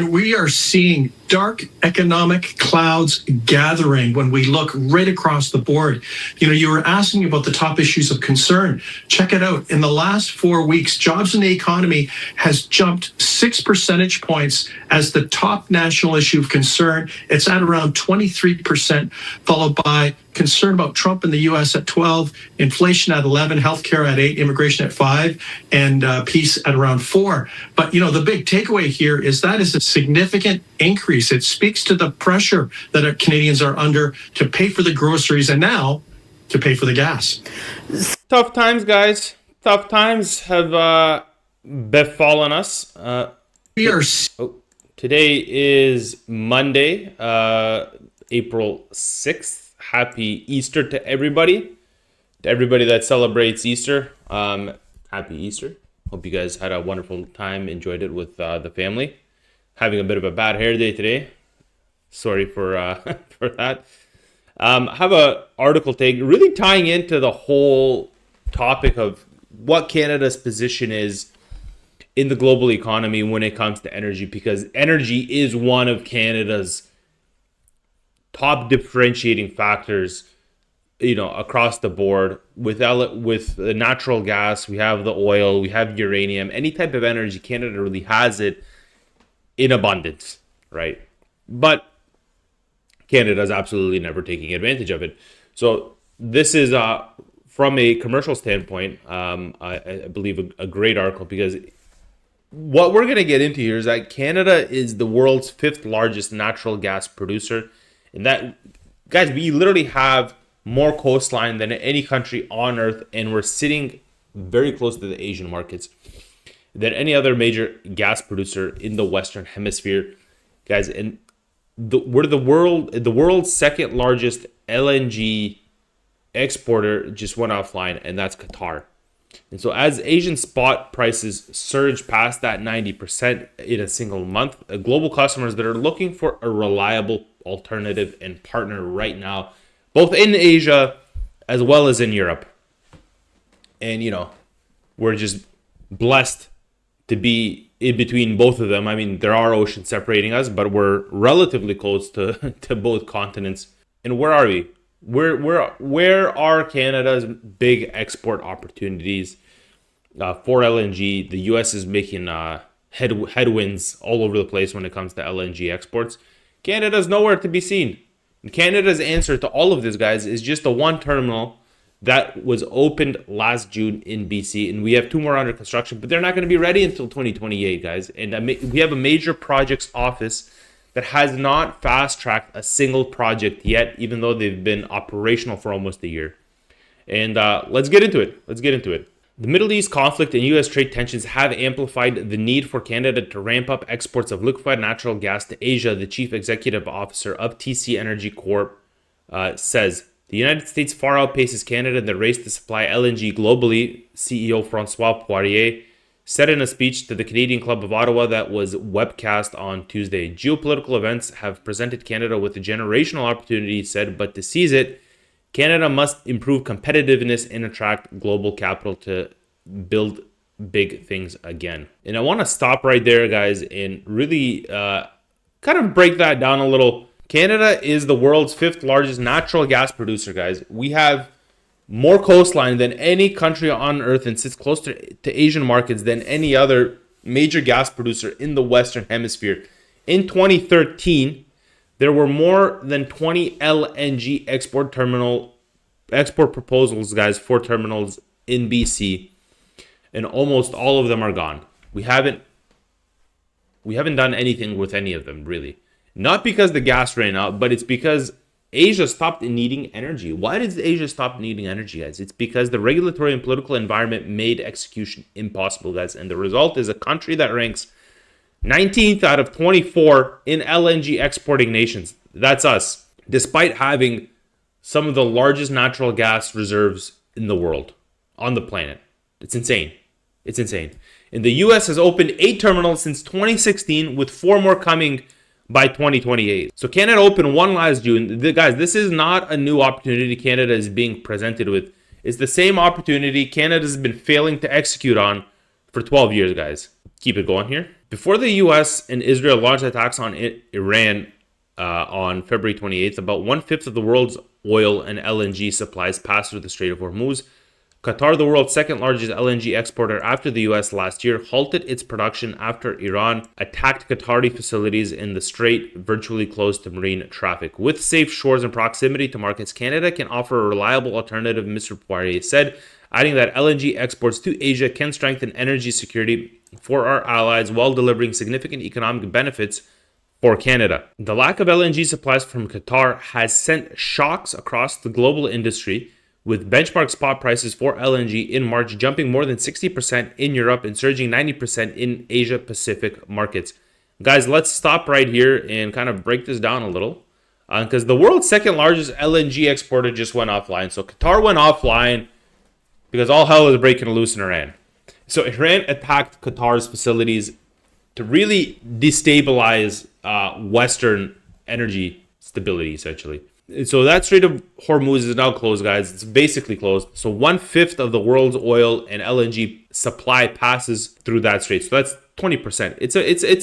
Warren, we are seeing dark economic clouds gathering when we look right across the board. You were asking about the top issues of concern. Check it out. In the last 4 weeks, jobs in the economy has jumped 6 percentage points as the top national issue of concern. It's at around 23%, followed by concern about Trump in the U.S. at 12, inflation at 11, healthcare at 8, immigration at 5, and peace at around 4. But, the big takeaway here is that is a significant increase. It speaks to the pressure that our Canadians are under to pay for the groceries and now to pay for the gas. Tough times, guys. Tough times have befallen us. Today is Monday, April 6th. Happy Easter to everybody. To everybody that celebrates Easter, happy Easter. Hope you guys had a wonderful time, enjoyed it with the family. Having a bit of a bad hair day today. Sorry for for that. Have a article take really tying into the whole topic of what Canada's position is in the global economy when it comes to energy, because energy is one of Canada's top differentiating factors, across the board. With the natural gas, we have the oil, we have uranium, any type of energy, Canada really has it in abundance, right? But Canada is absolutely never taking advantage of it. So this is, from a commercial standpoint, I believe a great article, because what we're going to get into here is that Canada is the world's 5th largest natural gas producer. And that, guys, we literally have more coastline than any country on earth, and we're sitting very close to the Asian markets than any other major gas producer in the Western Hemisphere, guys. And we're the world's 2nd largest LNG exporter just went offline, and that's Qatar. And so as Asian spot prices surge past that 90% in a single month, global customers that are looking for a reliable alternative and partner right now, both in Asia as well as in Europe. And, we're just blessed to be in between both of them. I mean, there are oceans separating us, but we're relatively close to both continents. And where are we? Where are Canada's big export opportunities for LNG? The U.S. is making headwinds all over the place when it comes to LNG exports. Canada's nowhere to be seen. And Canada's answer to all of this, guys, is just the one terminal that was opened last June in BC, and we have 2 more under construction, but they're not going to be ready until 2028, guys. And we have a major projects office that has not fast-tracked a single project yet, even though they've been operational for almost a year. And let's get into it. The Middle East conflict and U.S. trade tensions have amplified the need for Canada to ramp up exports of liquefied natural gas to Asia, the chief executive officer of TC Energy Corp says. The United States far outpaces Canada in the race to supply LNG globally, CEO Francois Poirier said in a speech to the Canadian Club of Ottawa that was webcast on Tuesday. Geopolitical events have presented Canada with a generational opportunity, he said, but to seize it, Canada must improve competitiveness and attract global capital to build big things again. And I want to stop right there, guys, and really kind of break that down a little. Canada is the world's 5th largest natural gas producer, guys. We have more coastline than any country on earth and sits closer to Asian markets than any other major gas producer in the Western Hemisphere. In 2013, there were more than 20 LNG export proposals, guys, for terminals in BC, and almost all of them are gone. We haven't done anything with any of them, really. Not because the gas ran out, but it's because Asia stopped needing energy. Why did Asia stop needing energy, guys? It's because the regulatory and political environment made execution impossible, guys. And the result is a country that ranks 19th out of 24 in LNG exporting nations. That's us, despite having some of the largest natural gas reserves in the world, on the planet. It's insane. And the U.S. has opened 8 terminals since 2016, with 4 more coming by 2028. So Canada opened 1 last June. Guys, this is not a new opportunity Canada is being presented with. It's the same opportunity Canada has been failing to execute on for 12 years, guys. Keep it going here. Before the U.S. and Israel launched attacks on Iran on February 28th, about 1/5 of the world's oil and LNG supplies passed through the Strait of Hormuz. Qatar, the world's second largest LNG exporter after the US last year, halted its production after Iran attacked Qatari facilities in the strait, virtually closed to marine traffic. With safe shores and proximity to markets, Canada can offer a reliable alternative, Mr. Poirier said, adding that LNG exports to Asia can strengthen energy security for our allies while delivering significant economic benefits for Canada. The lack of LNG supplies from Qatar has sent shocks across the global industry, with benchmark spot prices for LNG in March jumping more than 60% in Europe and surging 90% in Asia Pacific markets. Guys, let's stop right here and kind of break this down a little, because the world's second largest LNG exporter just went offline. So Qatar went offline because all hell is breaking loose in Iran. So Iran attacked Qatar's facilities to really destabilize Western energy stability, essentially. So that Strait of Hormuz is now closed, guys. It's basically closed. So 1/5 of the world's oil and LNG supply passes through that strait. So that's 20%. It's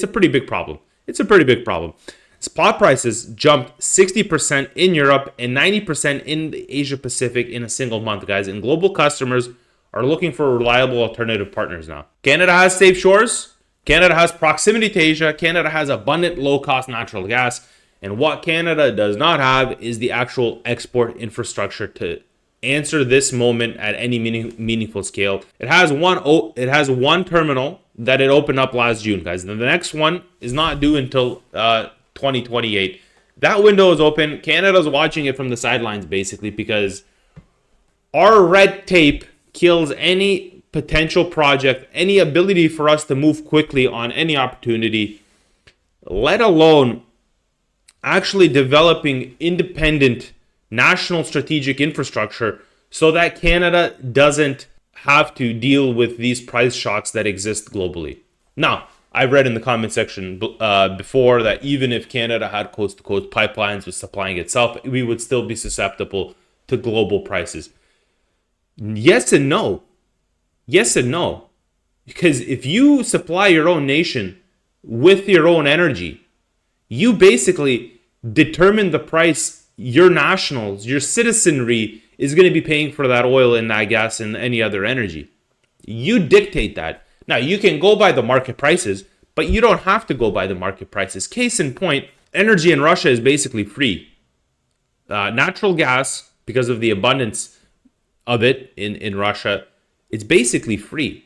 a pretty big problem. It's a pretty big problem. Spot prices jumped 60% in Europe and 90% in the Asia Pacific in a single month, guys. And global customers are looking for reliable alternative partners now. Canada has safe shores. Canada has proximity to Asia. Canada has abundant low-cost natural gas. And what Canada does not have is the actual export infrastructure to answer this moment at any meaningful scale. It has one terminal that it opened up last June, guys. And the next one is not due until 2028. That window is open. Canada's watching it from the sidelines, basically, because our red tape kills any potential project, any ability for us to move quickly on any opportunity, let alone actually developing independent national strategic infrastructure so that Canada doesn't have to deal with these price shocks that exist globally. Now, I've read in the comment section before that even if Canada had coast-to-coast pipelines with supplying itself, we would still be susceptible to global prices. Yes and no. Yes and no. Because if you supply your own nation with your own energy, you basically determine the price your nationals, your citizenry is going to be paying for that oil and that gas and any other energy. You dictate that. Now, you can go by the market prices, but you don't have to go by the market prices. Case in point, energy in Russia is basically free. Natural gas, because of the abundance of it in Russia, it's basically free.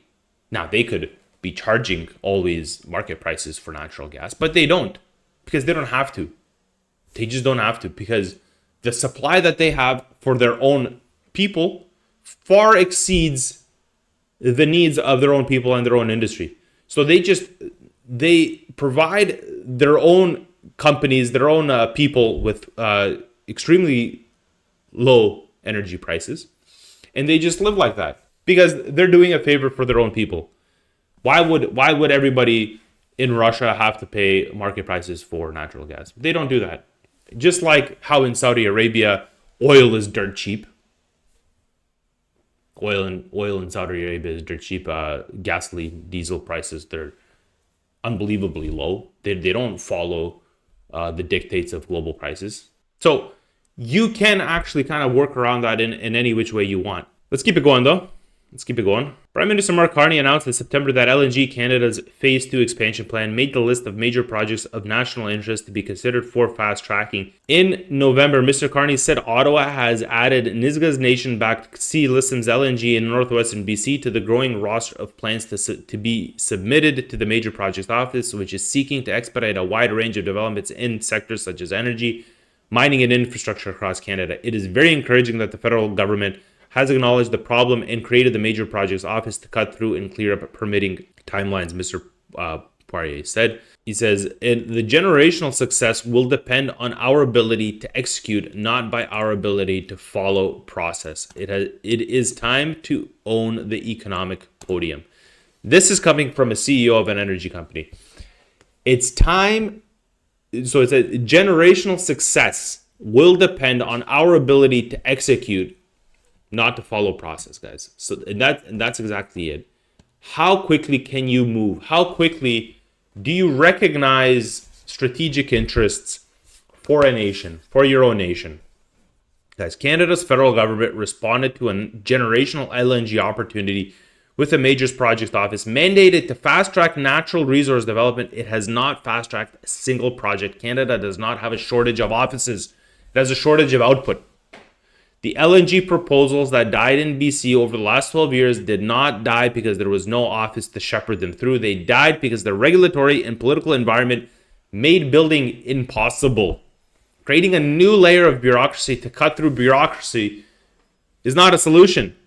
Now, they could be charging always market prices for natural gas, but they don't. Because they don't have to. They just don't have to, because the supply that they have for their own people far exceeds the needs of their own people and their own industry. So they provide their own companies, their own people with extremely low energy prices, and they just live like that because they're doing a favor for their own people. Why would everybody in Russia have to pay market prices for natural gas? They don't do that. Just like how in Saudi Arabia, oil is dirt cheap. Oil in Saudi Arabia is dirt cheap. Gasoline, diesel prices, they're unbelievably low. They don't follow the dictates of global prices. So you can actually kind of work around that in any which way you want. Let's keep it going, though. Let's keep it going. Prime Minister Mark Carney announced in September that LNG Canada's Phase 2 expansion plan made the list of major projects of national interest to be considered for fast tracking. In November, Mr. Carney said Ottawa has added Nisga's nation-backed Sea Listens LNG in northwestern BC to the growing roster of plans to be submitted to the Major Projects Office, which is seeking to expedite a wide range of developments in sectors such as energy, mining, and infrastructure across Canada. It is very encouraging that the federal government has acknowledged the problem and created the Major Projects Office to cut through and clear up permitting timelines, Mr. Poirier said. He says, the generational success will depend on our ability to execute, not by our ability to follow process. It is time to own the economic podium. This is coming from a CEO of an energy company. It's time. So it's a generational success will depend on our ability to execute, not to follow process, guys. So and that's exactly it. How quickly can you move? How quickly do you recognize strategic interests for a nation, for your own nation? Guys, Canada's federal government responded to a generational LNG opportunity with the Majors Project Office mandated to fast-track natural resource development. It has not fast-tracked a single project. Canada does not have a shortage of offices. It has a shortage of output. The LNG proposals that died in BC over the last 12 years did not die because there was no office to shepherd them through. They died because the regulatory and political environment made building impossible. Creating a new layer of bureaucracy to cut through bureaucracy is not a solution.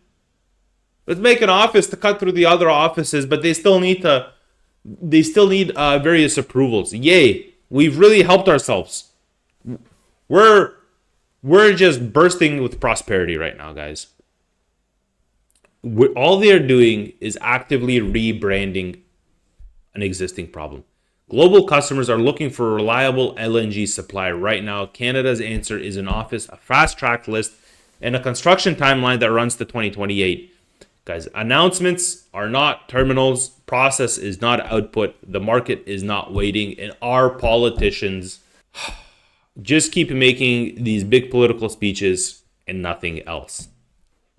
Let's make an office to cut through the other offices, but they still need various approvals. Yay, we've really helped ourselves. We're just bursting with prosperity right now, guys. All they're doing is actively rebranding an existing problem. Global customers are looking for a reliable LNG supply right now. Canada's answer is an office, a fast-track list, and a construction timeline that runs to 2028. Guys, announcements are not terminals. Process is not output. The market is not waiting. And our politicians just keep making these big political speeches and nothing else.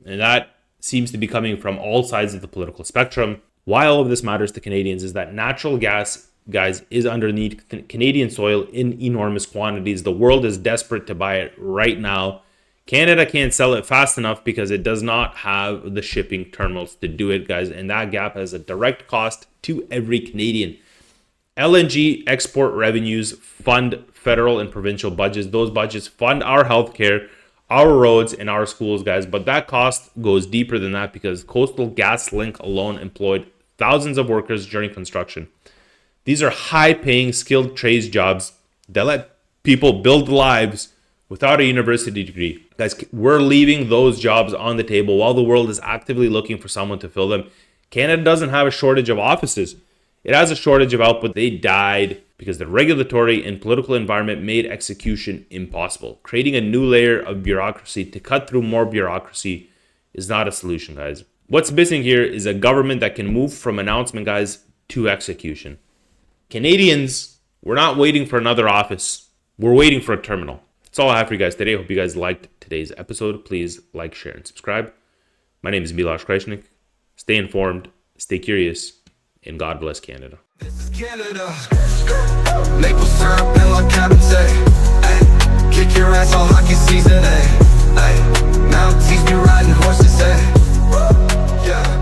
And that seems to be coming from all sides of the political spectrum. Why all of this matters to Canadians is that natural gas, guys, is underneath Canadian soil in enormous quantities. The world is desperate to buy it right now. Canada can't sell it fast enough because it does not have the shipping terminals to do it, guys. And that gap has a direct cost to every Canadian. LNG export revenues fund federal and provincial budgets. Those budgets fund our healthcare, our roads, and our schools, guys. But that cost goes deeper than that because Coastal GasLink alone employed thousands of workers during construction. These are high-paying, skilled trades jobs that let people build lives without a university degree. Guys, we're leaving those jobs on the table while the world is actively looking for someone to fill them. Canada doesn't have a shortage of offices. It has a shortage of output. They died because the regulatory and political environment made execution impossible. Creating a new layer of bureaucracy to cut through more bureaucracy is not a solution, guys. What's missing here is a government that can move from announcement, guys, to execution. Canadians, we're not waiting for another office. We're waiting for a terminal. That's all I have for you guys today. I hope you guys liked today's episode. Please like, share, and subscribe. My name is Miloš Krajčnik. Stay informed, stay curious, and God bless Canada. This is Canada. Maple syrup and La Cabotay. Ay, kick your ass all hockey season. Ay, ay, now teach me riding horses. Ay, yeah.